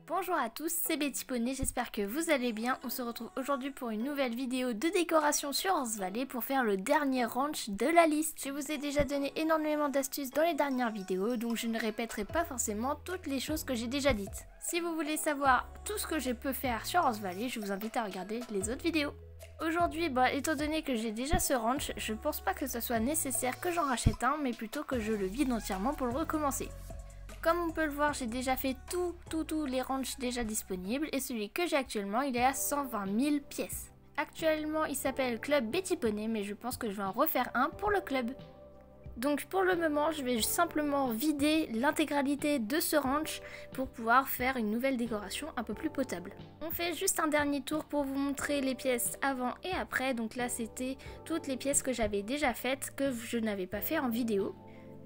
Bonjour à tous, c'est Betty Poney, j'espère que vous allez bien. On se retrouve aujourd'hui pour une nouvelle vidéo de décoration sur Horse Valley pour faire le dernier ranch de la liste. Je vous ai déjà donné énormément d'astuces dans les dernières vidéos, donc je ne répéterai pas forcément toutes les choses que j'ai déjà dites. Si vous voulez savoir tout ce que je peux faire sur Horse Valley, je vous invite à regarder les autres vidéos. Aujourd'hui, étant donné que j'ai déjà ce ranch, je pense pas que ce soit nécessaire que j'en rachète un, mais plutôt que je le vide entièrement pour le recommencer. Comme on peut le voir, j'ai déjà fait tous les ranchs déjà disponibles et celui que j'ai actuellement, il est à 120 000 pièces. Actuellement, il s'appelle Club Betty Poney, mais je pense que je vais en refaire un pour le club. Donc pour le moment, je vais simplement vider l'intégralité de ce ranch pour pouvoir faire une nouvelle décoration un peu plus potable. On fait juste un dernier tour pour vous montrer les pièces avant et après. Donc là, c'était toutes les pièces que j'avais déjà faites que je n'avais pas fait en vidéo.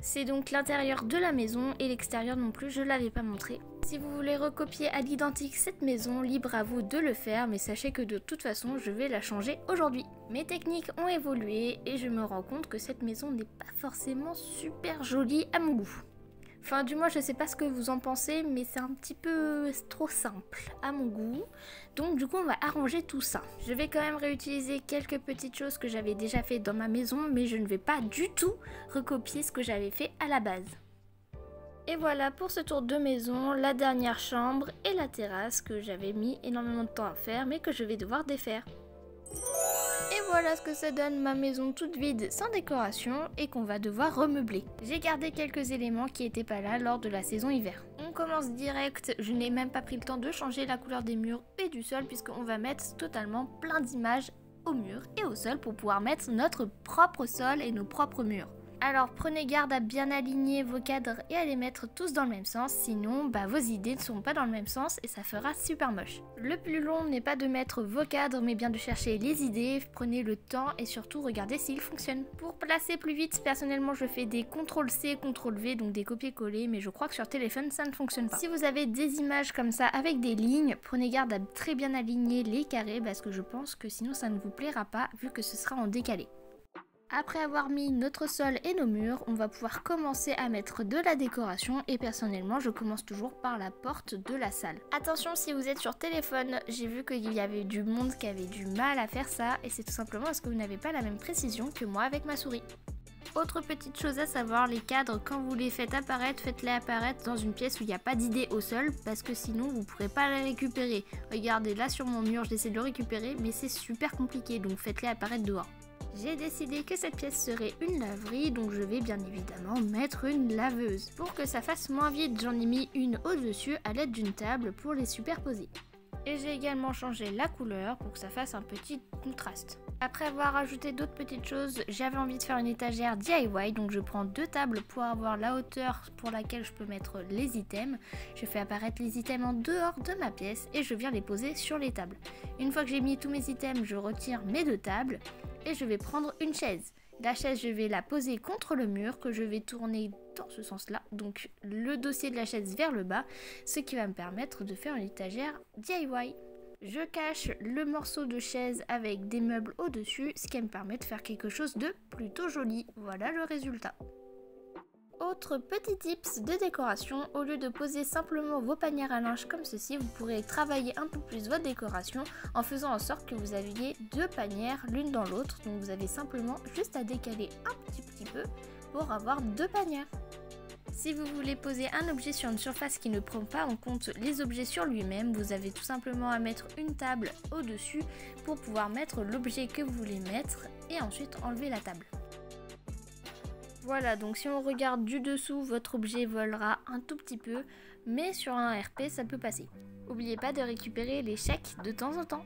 C'est donc l'intérieur de la maison et l'extérieur non plus, je ne l'avais pas montré. Si vous voulez recopier à l'identique cette maison, libre à vous de le faire, mais sachez que de toute façon, je vais la changer aujourd'hui. Mes techniques ont évolué et je me rends compte que cette maison n'est pas forcément super jolie à mon goût. Enfin, du moins, je sais pas ce que vous en pensez, mais c'est un petit peu trop simple à mon goût. Donc, du coup, on va arranger tout ça. Je vais quand même réutiliser quelques petites choses que j'avais déjà fait dans ma maison, mais je ne vais pas du tout recopier ce que j'avais fait à la base. Et voilà pour ce tour de maison, la dernière chambre et la terrasse que j'avais mis énormément de temps à faire, mais que je vais devoir défaire. Et voilà ce que ça donne ma maison toute vide sans décoration et qu'on va devoir remeubler. J'ai gardé quelques éléments qui n'étaient pas là lors de la saison hiver. On commence direct, je n'ai même pas pris le temps de changer la couleur des murs et du sol puisqu'on va mettre totalement plein d'images au mur et au sol pour pouvoir mettre notre propre sol et nos propres murs. Alors prenez garde à bien aligner vos cadres et à les mettre tous dans le même sens, sinon vos idées ne seront pas dans le même sens et ça fera super moche. Le plus long n'est pas de mettre vos cadres mais bien de chercher les idées, prenez le temps et surtout regardez s'ils fonctionnent. Pour placer plus vite, personnellement je fais des CTRL-C, CTRL-V, donc des copier-coller, mais je crois que sur téléphone ça ne fonctionne pas. Si vous avez des images comme ça avec des lignes, prenez garde à très bien aligner les carrés parce que je pense que sinon ça ne vous plaira pas vu que ce sera en décalé. Après avoir mis notre sol et nos murs, on va pouvoir commencer à mettre de la décoration et personnellement je commence toujours par la porte de la salle. Attention si vous êtes sur téléphone, j'ai vu qu'il y avait du monde qui avait du mal à faire ça et c'est tout simplement parce que vous n'avez pas la même précision que moi avec ma souris. Autre petite chose à savoir, les cadres quand vous les faites apparaître, faites-les apparaître dans une pièce où il n'y a pas d'idée au sol parce que sinon vous ne pourrez pas les récupérer. Regardez là sur mon mur, j'essaie de le récupérer mais c'est super compliqué donc faites-les apparaître dehors. J'ai décidé que cette pièce serait une laverie, donc je vais bien évidemment mettre une laveuse. Pour que ça fasse moins vite, j'en ai mis une au-dessus à l'aide d'une table pour les superposer. Et j'ai également changé la couleur pour que ça fasse un petit contraste. Après avoir ajouté d'autres petites choses, j'avais envie de faire une étagère DIY, donc je prends deux tables pour avoir la hauteur pour laquelle je peux mettre les items. Je fais apparaître les items en dehors de ma pièce et je viens les poser sur les tables. Une fois que j'ai mis tous mes items, je retire mes deux tables et je vais prendre une chaise. La chaise, je vais la poser contre le mur que je vais tourner dans ce sens-là, donc le dossier de la chaise vers le bas, ce qui va me permettre de faire une étagère DIY. Je cache le morceau de chaise avec des meubles au-dessus, ce qui me permet de faire quelque chose de plutôt joli. Voilà le résultat. Autre petit tips de décoration, au lieu de poser simplement vos panières à linge comme ceci, vous pourrez travailler un peu plus votre décoration en faisant en sorte que vous aviez deux panières l'une dans l'autre. Donc vous avez simplement juste à décaler un petit peu pour avoir deux panières. Si vous voulez poser un objet sur une surface qui ne prend pas en compte les objets sur lui-même, vous avez tout simplement à mettre une table au-dessus pour pouvoir mettre l'objet que vous voulez mettre et ensuite enlever la table. Voilà, donc si on regarde du dessous, votre objet volera un tout petit peu, mais sur un RP, ça peut passer. N'oubliez pas de récupérer les chèques de temps en temps.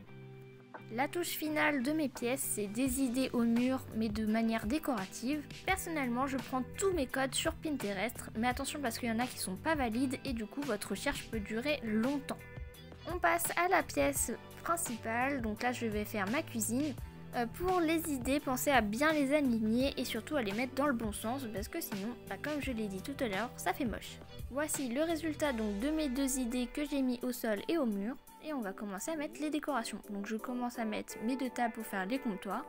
La touche finale de mes pièces, c'est des idées au mur, mais de manière décorative. Personnellement, je prends tous mes codes sur Pinterest, mais attention parce qu'il y en a qui sont pas valides et du coup, votre recherche peut durer longtemps. On passe à la pièce principale, donc là, je vais faire ma cuisine. Pour les idées, pensez à bien les aligner et surtout à les mettre dans le bon sens parce que sinon, comme je l'ai dit tout à l'heure, ça fait moche. Voici le résultat donc de mes deux idées que j'ai mis au sol et au mur et on va commencer à mettre les décorations. Donc je commence à mettre mes deux tables pour faire les comptoirs.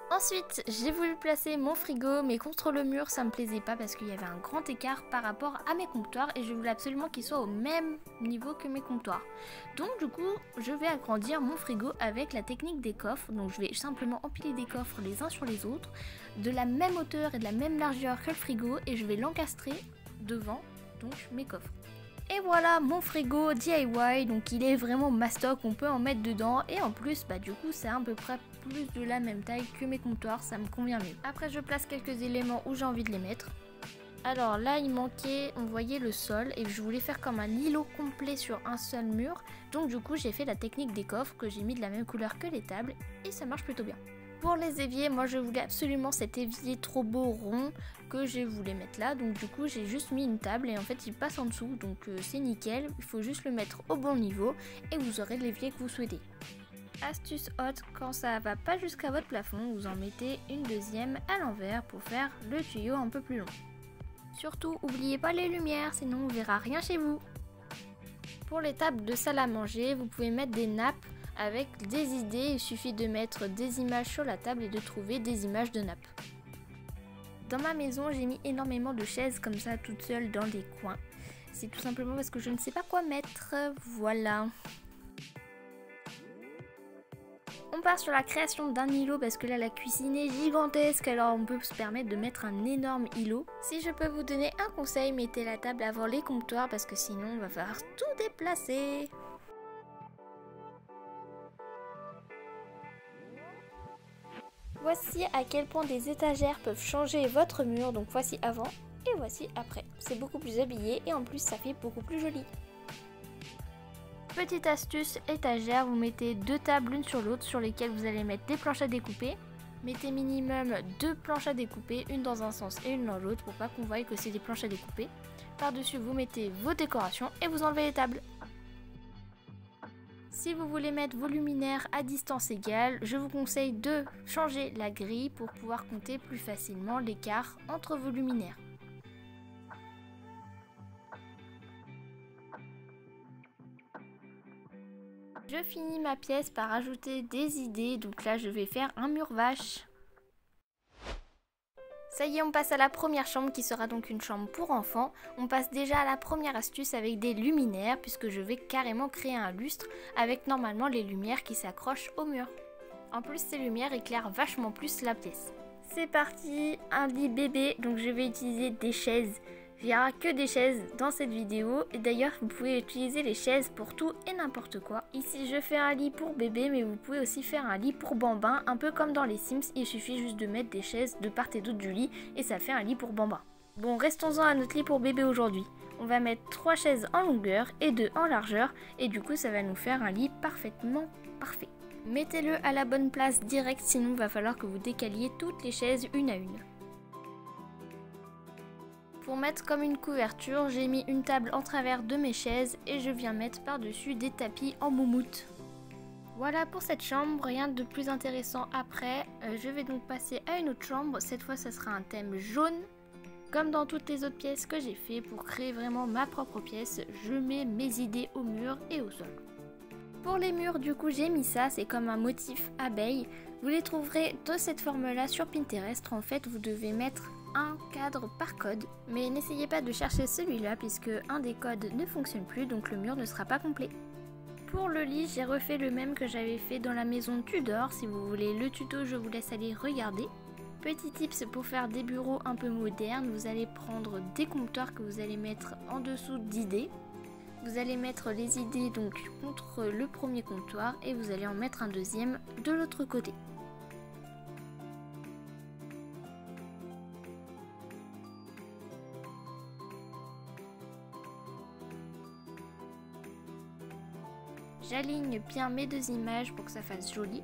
Ensuite, j'ai voulu placer mon frigo, mais contre le mur, ça me plaisait pas parce qu'il y avait un grand écart par rapport à mes comptoirs et je voulais absolument qu'ils soient au même niveau que mes comptoirs. Donc du coup, je vais agrandir mon frigo avec la technique des coffres. Donc je vais simplement empiler des coffres les uns sur les autres, de la même hauteur et de la même largeur que le frigo, et je vais l'encastrer devant donc mes coffres. Et voilà mon frigo DIY, donc il est vraiment mastoc, on peut en mettre dedans et en plus du coup c'est à peu près plus de la même taille que mes comptoirs, ça me convient mieux. Après je place quelques éléments où j'ai envie de les mettre. Alors là il manquait, on voyait le sol et je voulais faire comme un îlot complet sur un seul mur, donc du coup j'ai fait la technique des coffres que j'ai mis de la même couleur que les tables et ça marche plutôt bien. Pour les éviers, moi je voulais absolument cet évier trop beau rond que je voulais mettre là, donc du coup j'ai juste mis une table et en fait il passe en dessous, donc c'est nickel, il faut juste le mettre au bon niveau et vous aurez l'évier que vous souhaitez. Astuce haute, quand ça va pas jusqu'à votre plafond, vous en mettez une deuxième à l'envers pour faire le tuyau un peu plus long. Surtout, n'oubliez pas les lumières, sinon on verra rien chez vous. Pour les tables de salle à manger, vous pouvez mettre des nappes avec des idées, il suffit de mettre des images sur la table et de trouver des images de nappes. Dans ma maison, j'ai mis énormément de chaises comme ça, toutes seules dans les coins. C'est tout simplement parce que je ne sais pas quoi mettre, voilà. On part sur la création d'un îlot parce que là la cuisine est gigantesque, alors on peut se permettre de mettre un énorme îlot. Si je peux vous donner un conseil, mettez la table avant les comptoirs parce que sinon on va falloir tout déplacer. Voici à quel point des étagères peuvent changer votre mur, donc voici avant et voici après. C'est beaucoup plus habillé et en plus ça fait beaucoup plus joli. Petite astuce étagère, vous mettez deux tables l'une sur l'autre sur lesquelles vous allez mettre des planches à découper. Mettez minimum deux planches à découper, une dans un sens et une dans l'autre pour pas qu'on voie que c'est des planches à découper. Par-dessus vous mettez vos décorations et vous enlevez les tables. Si vous voulez mettre vos luminaires à distance égale, je vous conseille de changer la grille pour pouvoir compter plus facilement l'écart entre vos luminaires. Je finis ma pièce par ajouter des idées, donc là je vais faire un mur vache. Ça y est, on passe à la première chambre qui sera donc une chambre pour enfants. On passe déjà à la première astuce avec des luminaires puisque je vais carrément créer un lustre avec normalement les lumières qui s'accrochent au mur. En plus, ces lumières éclairent vachement plus la pièce. C'est parti, un lit bébé, donc je vais utiliser des chaises. Il n'y aura que des chaises dans cette vidéo et d'ailleurs vous pouvez utiliser les chaises pour tout et n'importe quoi. Ici je fais un lit pour bébé mais vous pouvez aussi faire un lit pour bambin, un peu comme dans les Sims, il suffit juste de mettre des chaises de part et d'autre du lit et ça fait un lit pour bambin. Bon, restons-en à notre lit pour bébé aujourd'hui. On va mettre 3 chaises en longueur et 2 en largeur et du coup ça va nous faire un lit parfaitement parfait. Mettez-le à la bonne place direct, sinon il va falloir que vous décaliez toutes les chaises une à une. Pour mettre comme une couverture, j'ai mis une table en travers de mes chaises et je viens mettre par-dessus des tapis en moumoute. Voilà pour cette chambre, rien de plus intéressant après. Je vais donc passer à une autre chambre, cette fois ça sera un thème jaune. Comme dans toutes les autres pièces que j'ai fait pour créer vraiment ma propre pièce, je mets mes idées au mur et au sol. Pour les murs, du coup j'ai mis ça, c'est comme un motif abeille. Vous les trouverez de cette forme-là sur Pinterest. En fait, vous devez mettre un cadre par code, mais n'essayez pas de chercher celui-là puisque un des codes ne fonctionne plus, donc le mur ne sera pas complet. Pour le lit, j'ai refait le même que j'avais fait dans la maison Tudor. Si vous voulez le tuto, je vous laisse aller regarder. Petit tips pour faire des bureaux un peu modernes, vous allez prendre des comptoirs que vous allez mettre en dessous d'idées. Vous allez mettre les idées donc contre le premier comptoir et vous allez en mettre un deuxième de l'autre côté. J'aligne bien mes deux images pour que ça fasse joli.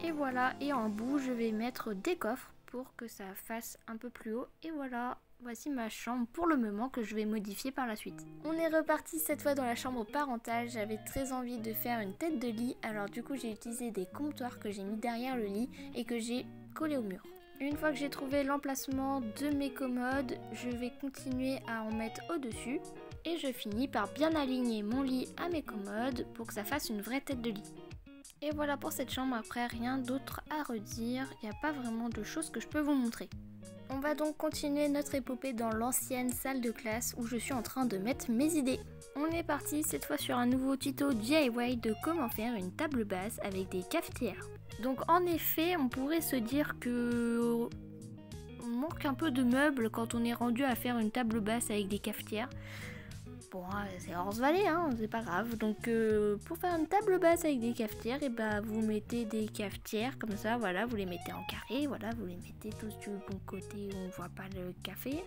Et voilà, et en bout je vais mettre des coffres pour que ça fasse un peu plus haut. Et voilà, voici ma chambre pour le moment que je vais modifier par la suite. On est reparti cette fois dans la chambre parentale. J'avais très envie de faire une tête de lit. Alors du coup j'ai utilisé des comptoirs que j'ai mis derrière le lit et que j'ai collé au mur. Une fois que j'ai trouvé l'emplacement de mes commodes, je vais continuer à en mettre au-dessus. Et je finis par bien aligner mon lit à mes commodes pour que ça fasse une vraie tête de lit. Et voilà pour cette chambre, après rien d'autre à redire, il n'y a pas vraiment de choses que je peux vous montrer. On va donc continuer notre épopée dans l'ancienne salle de classe où je suis en train de mettre mes idées. On est parti cette fois sur un nouveau tuto DIY de comment faire une table basse avec des cafetières. Donc en effet, on pourrait se dire que on manque un peu de meubles quand on est rendu à faire une table basse avec des cafetières. Bon, c'est Horse Valley, hein, c'est pas grave. Donc pour faire une table basse avec des cafetières, et bah vous mettez des cafetières comme ça, voilà, vous les mettez en carré, voilà, vous les mettez tous du bon côté où on voit pas le café.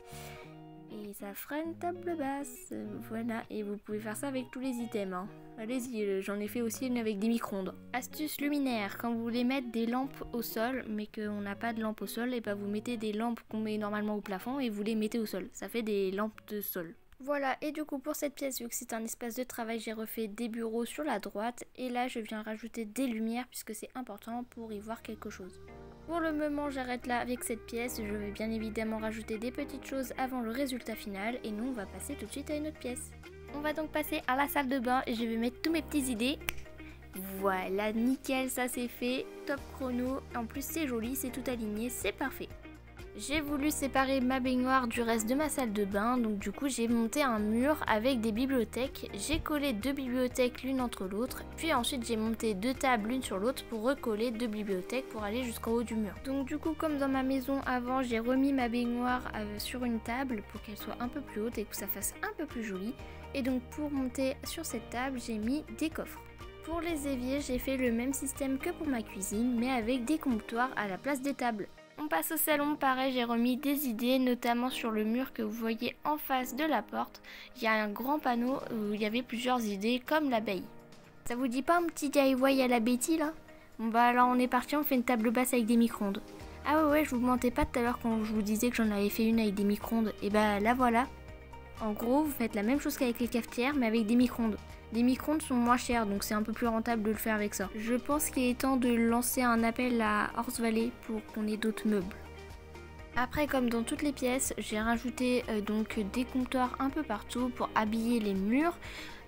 Et ça fera une table basse, voilà, et vous pouvez faire ça avec tous les items, hein. Allez-y, j'en ai fait aussi une avec des micro-ondes. Astuce luminaire, quand vous voulez mettre des lampes au sol, mais qu'on n'a pas de lampe au sol, et bah vous mettez des lampes qu'on met normalement au plafond et vous les mettez au sol. Ça fait des lampes de sol. Voilà, et du coup pour cette pièce, vu que c'est un espace de travail, j'ai refait des bureaux sur la droite. Et là, je viens rajouter des lumières puisque c'est important pour y voir quelque chose. Pour le moment, j'arrête là avec cette pièce. Je vais bien évidemment rajouter des petites choses avant le résultat final. Et nous, on va passer tout de suite à une autre pièce. On va donc passer à la salle de bain et je vais mettre tous mes petites idées. Voilà, nickel, ça c'est fait. Top chrono. En plus, c'est joli, c'est tout aligné, c'est parfait. J'ai voulu séparer ma baignoire du reste de ma salle de bain, donc du coup j'ai monté un mur avec des bibliothèques. J'ai collé 2 bibliothèques l'une entre l'autre, puis ensuite j'ai monté 2 tables l'une sur l'autre pour recoller 2 bibliothèques pour aller jusqu'en haut du mur. Donc du coup, comme dans ma maison avant, j'ai remis ma baignoire sur une table pour qu'elle soit un peu plus haute et que ça fasse un peu plus joli. Et donc pour monter sur cette table, j'ai mis des coffres. Pour les éviers, j'ai fait le même système que pour ma cuisine, mais avec des comptoirs à la place des tables. On passe au salon, pareil, j'ai remis des idées, notamment sur le mur que vous voyez en face de la porte. Il y a un grand panneau où il y avait plusieurs idées, comme l'abeille. Ça vous dit pas un petit DIY à la Betty là? Bon bah alors on est parti, on fait une table basse avec des micro-ondes. Ah ouais, je vous mentais pas tout à l'heure quand je vous disais que j'en avais fait une avec des micro-ondes. Et bah là voilà. En gros, vous faites la même chose qu'avec les cafetières, mais avec des micro-ondes. Les micro-ondes sont moins chers, donc c'est un peu plus rentable de le faire avec ça. Je pense qu'il est temps de lancer un appel à Horse Valley pour qu'on ait d'autres meubles. Après, comme dans toutes les pièces, j'ai rajouté donc des comptoirs un peu partout pour habiller les murs.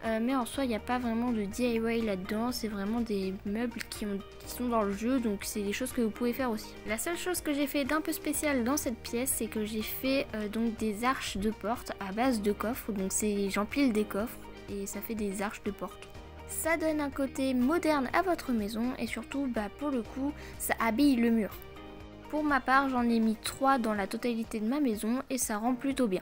Mais en soi, il n'y a pas vraiment de DIY là-dedans. C'est vraiment des meubles qui sont dans le jeu, donc c'est des choses que vous pouvez faire aussi. La seule chose que j'ai fait d'un peu spécial dans cette pièce, c'est que j'ai fait donc des arches de porte à base de coffres. Donc j'empile des coffres et ça fait des arches de porte. Ça donne un côté moderne à votre maison et surtout, bah, pour le coup, ça habille le mur. Pour ma part, j'en ai mis 3 dans la totalité de ma maison et ça rend plutôt bien.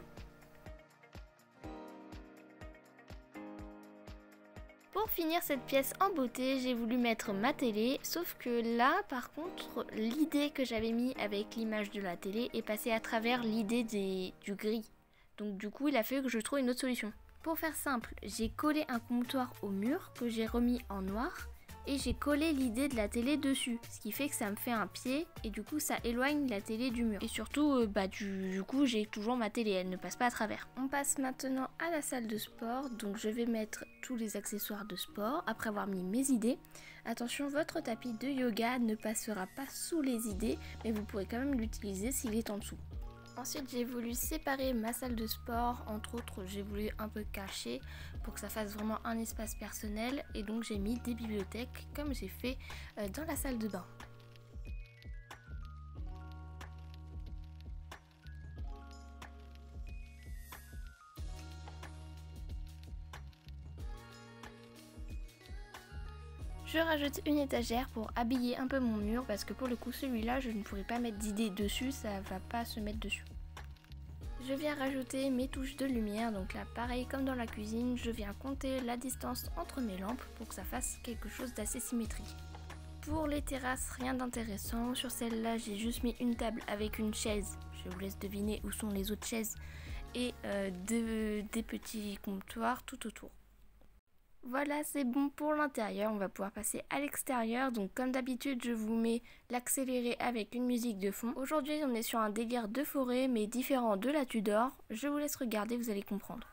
Pour finir cette pièce en beauté, j'ai voulu mettre ma télé, sauf que là, par contre, l'idée que j'avais mis avec l'image de la télé est passée à travers l'idée du gris. Donc du coup, il a fallu que je trouve une autre solution. Pour faire simple, j'ai collé un comptoir au mur que j'ai remis en noir et j'ai collé l'idée de la télé dessus, ce qui fait que ça me fait un pied et du coup ça éloigne la télé du mur. Et surtout, du coup j'ai toujours ma télé, elle ne passe pas à travers. On passe maintenant à la salle de sport, donc je vais mettre tous les accessoires de sport après avoir mis mes idées. Attention, votre tapis de yoga ne passera pas sous les idées, mais vous pourrez quand même l'utiliser s'il est en dessous. Ensuite, j'ai voulu séparer ma salle de sport, entre autres, j'ai voulu un peu cacher pour que ça fasse vraiment un espace personnel et donc j'ai mis des bibliothèques comme j'ai fait dans la salle de bain. Je rajoute une étagère pour habiller un peu mon mur parce que pour le coup celui-là je ne pourrais pas mettre d'idées dessus, ça va pas se mettre dessus. Je viens rajouter mes touches de lumière, donc là pareil comme dans la cuisine, je viens compter la distance entre mes lampes pour que ça fasse quelque chose d'assez symétrique. Pour les terrasses, rien d'intéressant, sur celle-là j'ai juste mis une table avec une chaise, je vous laisse deviner où sont les autres chaises, et des petits comptoirs tout autour. Voilà, c'est bon pour l'intérieur, on va pouvoir passer à l'extérieur. Donc comme d'habitude, je vous mets l'accéléré avec une musique de fond. Aujourd'hui, on est sur un délire de forêt, mais différent de la Tudor. Je vous laisse regarder, vous allez comprendre.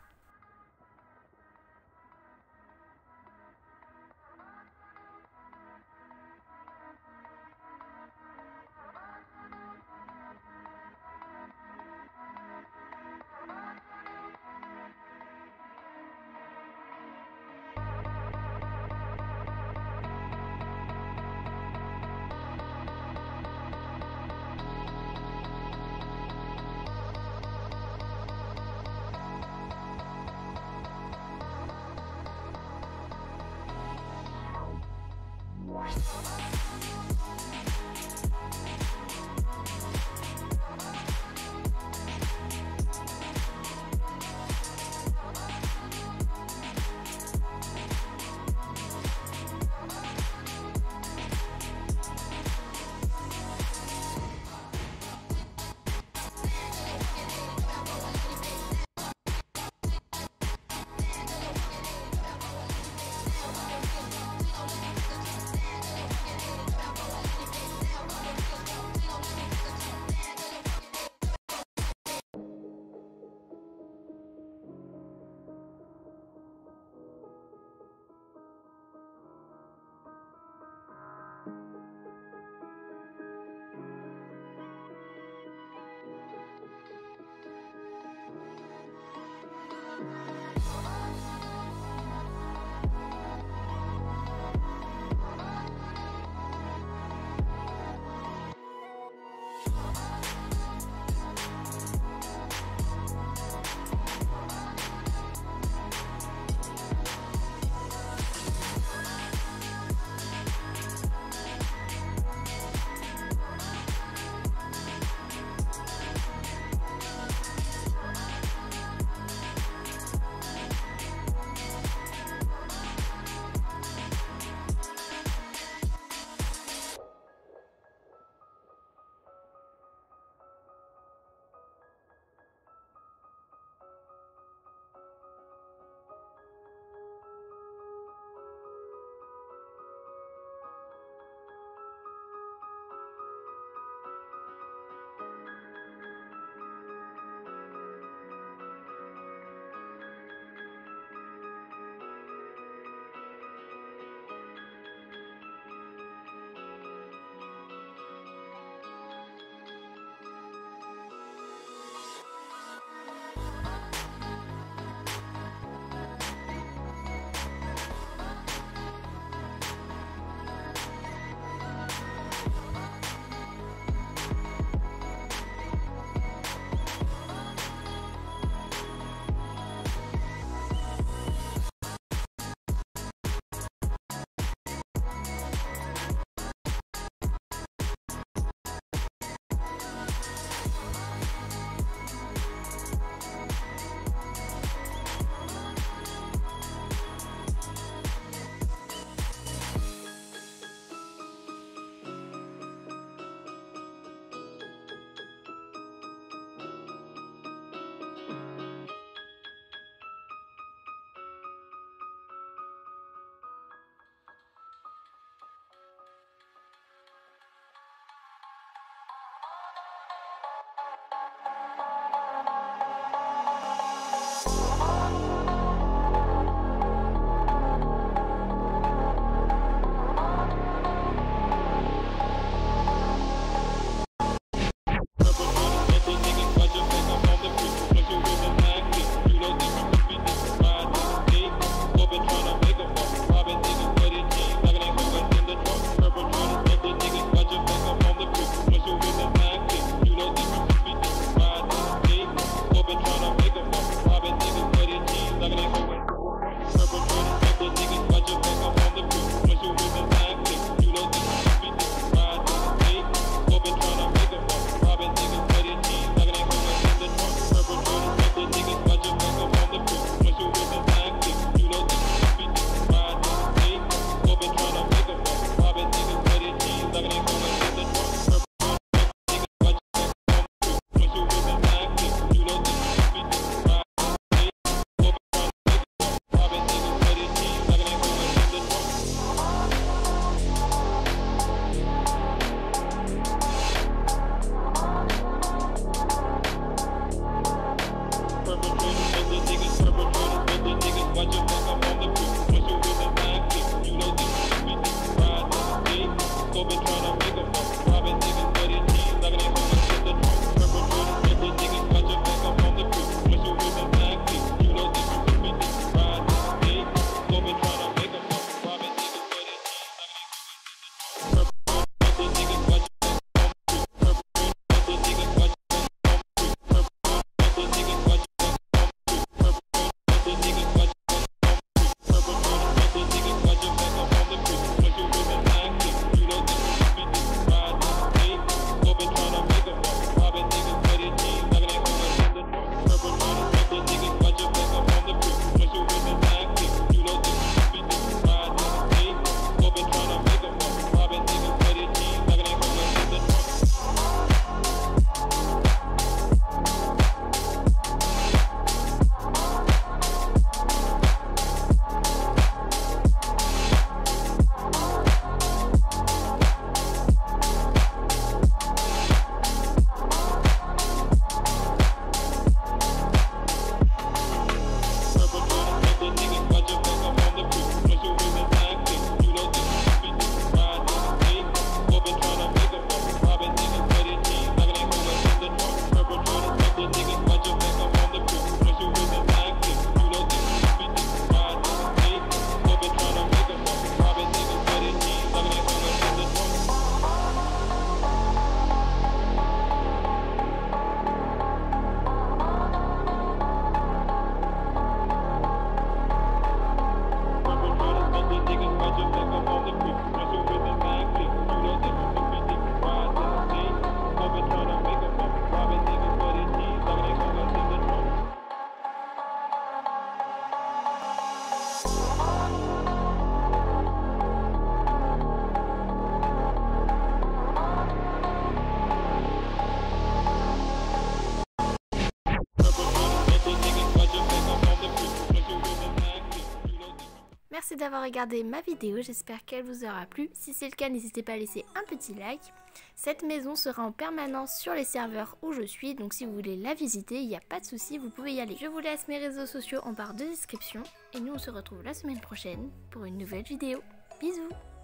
Merci d'avoir regardé ma vidéo, j'espère qu'elle vous aura plu. Si c'est le cas, n'hésitez pas à laisser un petit like. Cette maison sera en permanence sur les serveurs où je suis, donc si vous voulez la visiter, il n'y a pas de souci, vous pouvez y aller. Je vous laisse mes réseaux sociaux en barre de description et nous on se retrouve la semaine prochaine pour une nouvelle vidéo. Bisous!